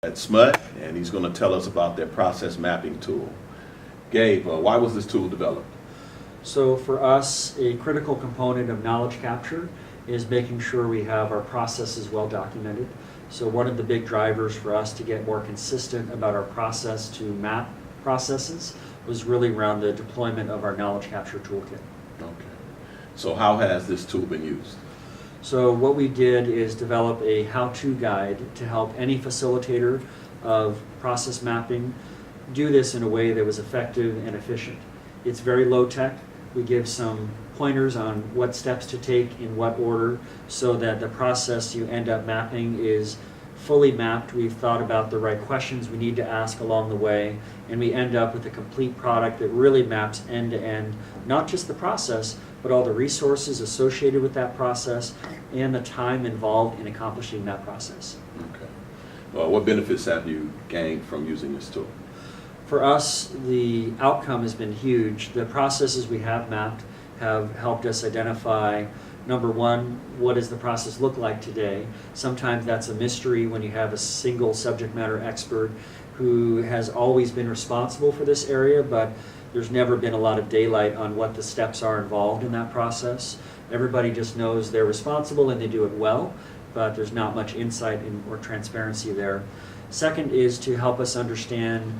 At SMUD, and he's going to tell us about their process mapping tool. Gabe, why was this tool developed? So for us, a critical component of knowledge capture is making sure we have our processes well documented. So one of the big drivers for us to get more consistent about our process to map processes was really around the deployment of our knowledge capture toolkit. Okay. So how has this tool been used? So what we did is develop a how-to guide to help any facilitator of process mapping do this in a way that was effective and efficient. It's very low tech. We give some pointers on what steps to take in what order so that the process you end up mapping is fully mapped. We've thought about the right questions we need to ask along the way, and we end up with a complete product that really maps end to end, not just the process, but all the resources associated with that process and the time involved in accomplishing that process. Okay. Well, what benefits have you gained from using this tool? For us, the outcome has been huge. The processes we have mapped have helped us identify, number one, what does the process look like today? Sometimes that's a mystery when you have a single subject matter expert who has always been responsible for this area, but there's never been a lot of daylight on what the steps are involved in that process. Everybody just knows they're responsible and they do it well, but there's not much insight or transparency there. Second is to help us understand,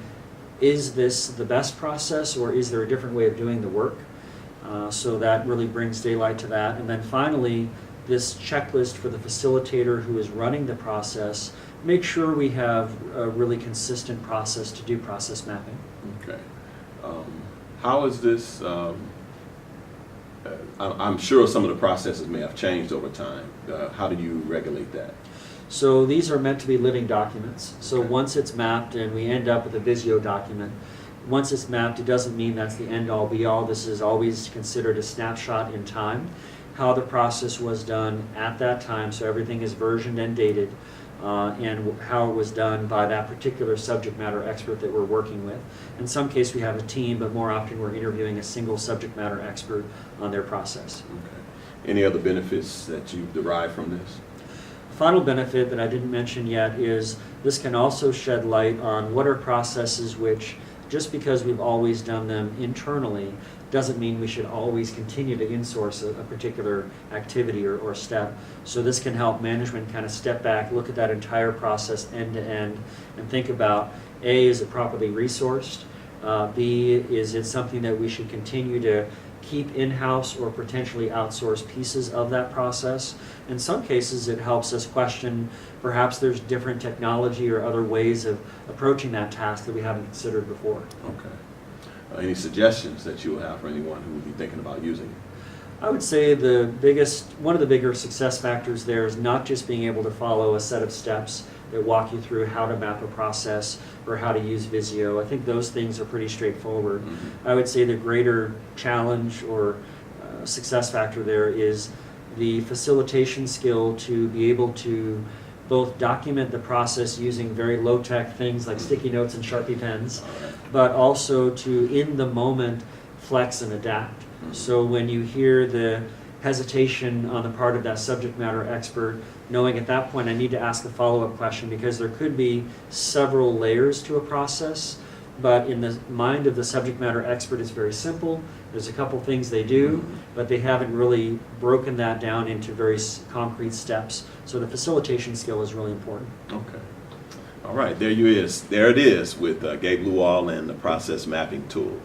is this the best process or is there a different way of doing the work? So that really brings daylight to that. And then finally, this checklist for the facilitator who is running the process, make sure we have a really consistent process to do process mapping. Okay. How is this, I'm sure some of the processes may have changed over time. How do you regulate that? So these are meant to be living documents. So Okay. once it's mapped and we end up with a Visio document, once it's mapped, it doesn't mean that's the end all be all. This is always considered a snapshot in time, how the process was done at that time, so everything is versioned and dated, and how it was done by that particular subject matter expert that we're working with. In some case we have a team, but more often we're interviewing a single subject matter expert on their process. Okay. Any other benefits that you've derived from this? Final benefit that I didn't mention yet is this can also shed light on what are processes which, just because we've always done them internally, doesn't mean we should always continue to insource a particular activity or step. So this can help management kind of step back, look at that entire process end to end, and think about, A, is it properly resourced? B, is it something that we should continue to keep in-house or potentially outsource pieces of that process? In some cases, it helps us question perhaps there's different technology or other ways of approaching that task that we haven't considered before. Okay. Any suggestions that you will have for anyone who would be thinking about using it? I would say one of the bigger success factors there is not just being able to follow a set of steps that walk you through how to map a process or how to use Visio. I think those things are pretty straightforward. Mm-hmm. I would say the greater challenge or success factor there is the facilitation skill to be able to both document the process using very low-tech things like sticky notes and Sharpie pens, but also to, in the moment, flex and adapt. Mm-hmm. So when you hear the hesitation on the part of that subject matter expert, knowing at that point I need to ask a follow-up question because there could be several layers to a process, but in the mind of the subject matter expert it's very simple. There's a couple things they do, but they haven't really broken that down into very concrete steps. So the facilitation skill is really important. Okay. All right, there it is with Gabe Lewall and the process mapping tool.